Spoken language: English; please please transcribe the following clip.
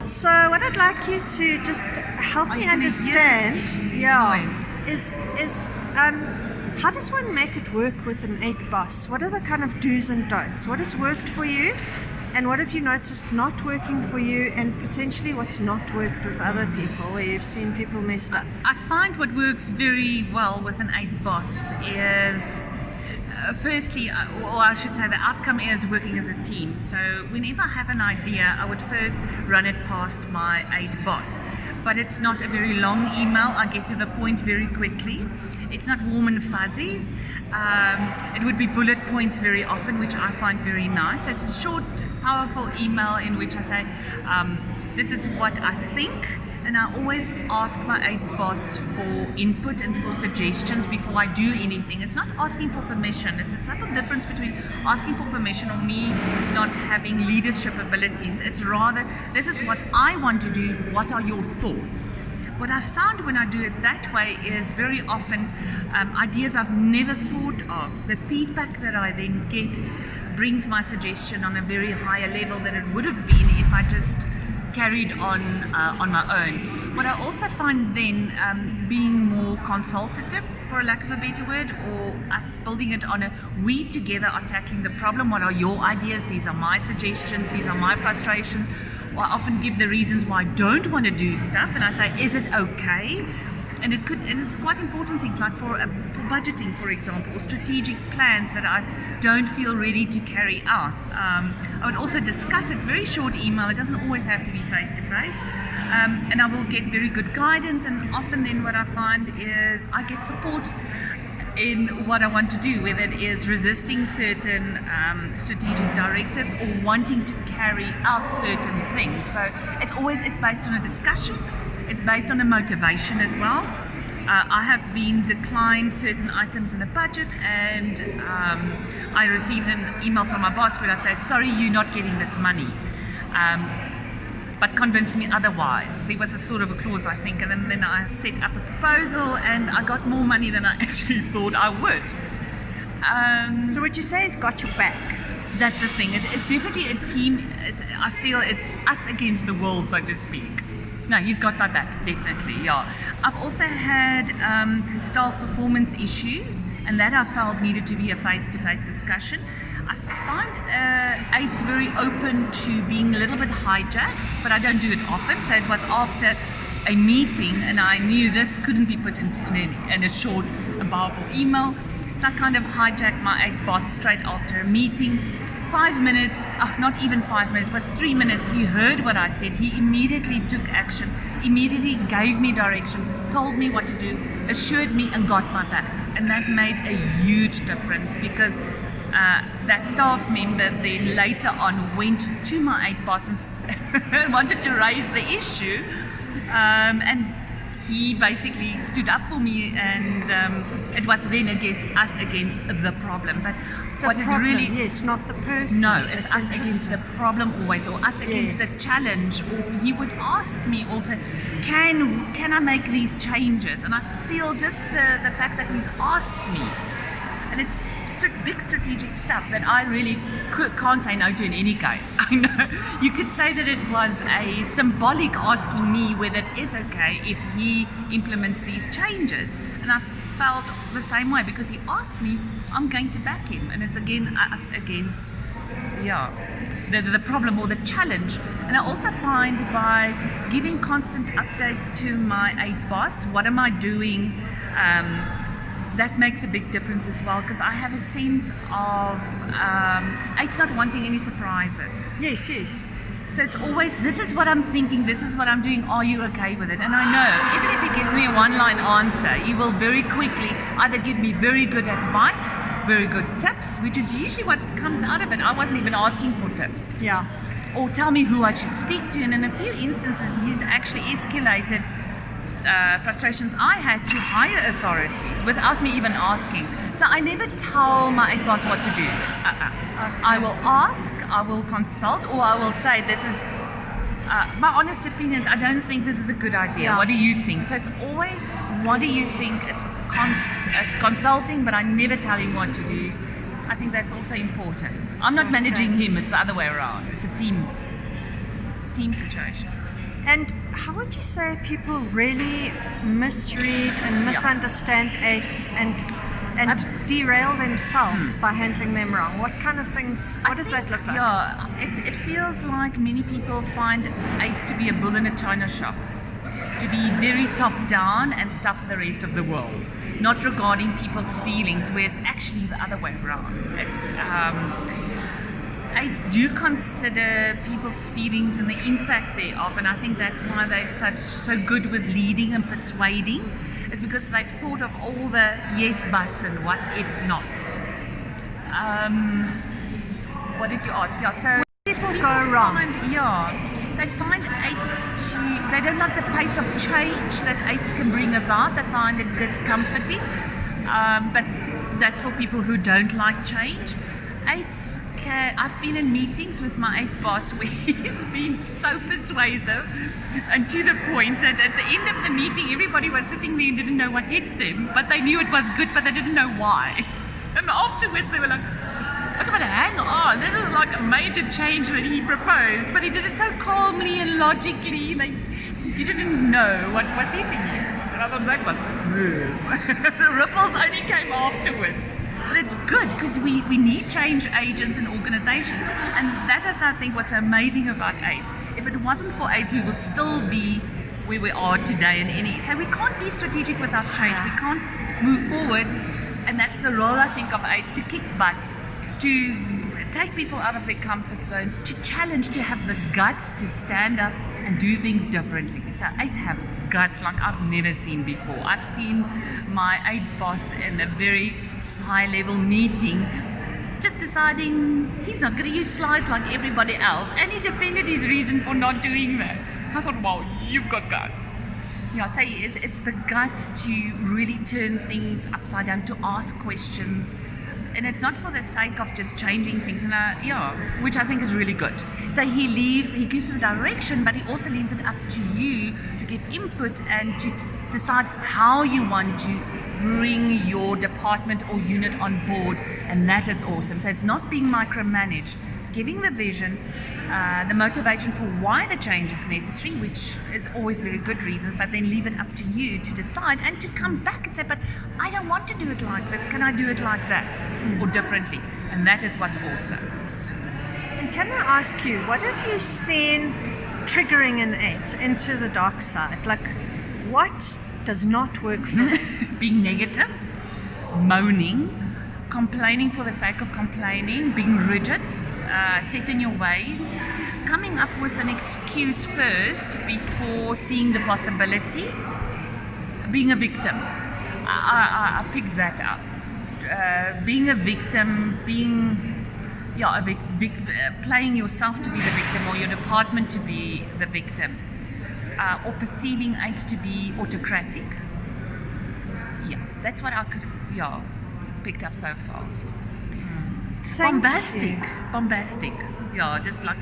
So what I'd like you to just help me understand, is how does one make it work with an 8 boss? What are the kind of do's and don'ts? What has worked for you, and what have you noticed not working for you, and potentially what's not worked with other people, where you've seen people mess it up? I find what works very well with an 8 boss is firstly, or I should say the outcome is working as a team. So whenever I have an idea, I would first run it past my 8 boss. But it's not a very long email. I get to the point very quickly. It's not warm and fuzzies. It would be bullet points very often, which I find very nice. It's a short, powerful email in which I say, this is what I think. And I always ask my 8 boss for input and for suggestions before I do anything. It's not asking for permission. It's a subtle difference between asking for permission or me not having leadership abilities. It's rather, this is what I want to do. What are your thoughts? What I found when I do it that way is very often ideas I've never thought of. The feedback that I then get brings my suggestion on a very higher level than it would have been if I just carried on my own. What I also find then being more consultative, for lack of a better word, or us building it on a we together are tackling the problem. What are your ideas? These are my suggestions. These are my frustrations. Or I often give the reasons why I don't want to do stuff, and I say, is it okay? And it's quite important things like for budgeting, for example, or strategic plans that I don't feel ready to carry out. I would also discuss it, very short email. It doesn't always have to be face to face. And I will get very good guidance, and often then what I find is I get support in what I want to do, whether it is resisting certain strategic directives or wanting to carry out certain things. So it's based on a discussion. It's based on a motivation as well. I have been declined certain items in a budget, and I received an email from my boss where I said, sorry, you're not getting this money. But convince me otherwise. There was a sort of a clause, I think, and then I set up a proposal and I got more money than I actually thought I would. So what you say is got your back. That's the thing. It's definitely a team. I feel it's us against the world, so to speak. No, he's got my back, definitely, yeah. I've also had staff performance issues, and that I felt needed to be a face-to-face discussion. I find 8's very open to being a little bit hijacked, but I don't do it often. So it was after a meeting, and I knew this couldn't be put in a short and powerful email. So I kind of hijacked my 8 boss straight after a meeting. 5 minutes, not even 5 minutes, it was 3 minutes. He heard what I said. He immediately took action, immediately gave me direction, told me what to do, assured me, and got my back. And that made a huge difference, because that staff member then later on went to my 8 bosses and wanted to raise the issue, and he basically stood up for me, and it was then us against the problem. But what is really, yes, not the person. No, it's us against the problem always, or us against the challenge. Or he would ask me also, can I make these changes? And I feel just the fact that he's asked me, and it's big strategic stuff that I really can't say no to in any case. I know you could say that it was a symbolic asking me whether it is okay if he implements these changes, and I felt the same way because he asked me. I'm going to back him, and it's again us against the problem or the challenge. And I also find by giving constant updates to my 8 boss, what am I doing, that makes a big difference as well, because I have a sense of 8's not wanting any surprises. Yes. So it's always, this is what I'm thinking, this is what I'm doing, are you okay with it? And I know, even if he gives me a one-line answer, he will very quickly either give me very good advice, very good tips, which is usually what comes out of it. I wasn't even asking for tips. Yeah. Or tell me who I should speak to. And in a few instances, he's actually escalated frustrations I had to higher authorities without me even asking. So I never tell my 8 boss what to do. I will ask, I will consult, or I will say, this is my honest opinions. I don't think this is a good idea. Yeah. What do you think? So it's always, what do you think? It's consulting, but I never tell him what to do. I think that's also important. I'm not managing him, it's the other way around. It's a team situation. And how would you say people really misread and misunderstand eights and derail themselves by handling them wrong? What kind of things, what does that look like? Yeah, it feels like many people find eights to be a bull in a china shop, to be very top down and stuff the rest of the world, not regarding people's feelings, where it's actually the other way around. Eights do consider people's feelings and the impact thereof, and I think that's why they're so good with leading and persuading. It's because they've thought of all the yes buts and what if nots. What did you ask? Yeah, so people go wrong. They find eights they don't like the pace of change that eights can bring about. They find it discomforting, but that's for people who don't like change. Eights. I've been in meetings with my eight boss where he's been so persuasive and to the point that at the end of the meeting everybody was sitting there and didn't know what hit them, but they knew it was good, but they didn't know why. And afterwards they were like, okay, but hang on, this is like a major change that he proposed, but he did it so calmly and logically that you didn't know what was hitting you. And I thought that was smooth. The ripples only came afterwards. But it's good because we need change agents in organization, and that is, I think, what's amazing about AIDS. If it wasn't for AIDS, we would still be where we are today in any. So we can't be strategic without change. We can't move forward, and that's the role, I think, of AIDS, to kick butt, to take people out of their comfort zones, to challenge, to have the guts to stand up and do things differently. So AIDS have guts like I've never seen before. I've seen my AIDS boss in a very high-level meeting just deciding he's not going to use slides like everybody else, and he defended his reason for not doing that. I thought, wow, you've got guts. Yeah, I'd say it's the guts to really turn things upside down, to ask questions, and it's not for the sake of just changing things, and which I think is really good. So he gives the direction, but he also leaves it up to you to give input and to decide how you want to bring your department or unit on board, and that is awesome. So it's not being micromanaged, it's giving the vision, the motivation for why the change is necessary, which is always very good reasons, but then leave it up to you to decide and to come back and say, but I don't want to do it like this, can I do it like that or differently? And that is what's awesome. And can I ask you, what have you seen triggering an 8 into the dark side? Like, what does not work for them? Being negative, moaning, complaining for the sake of complaining, being rigid, set in your ways, coming up with an excuse first before seeing the possibility, being a victim. I picked that up. Being a victim, playing yourself to be the victim or your department to be the victim. Or perceiving AIDS to be autocratic. Yeah, that's what I could have picked up so far. Bombastic. Yeah, just like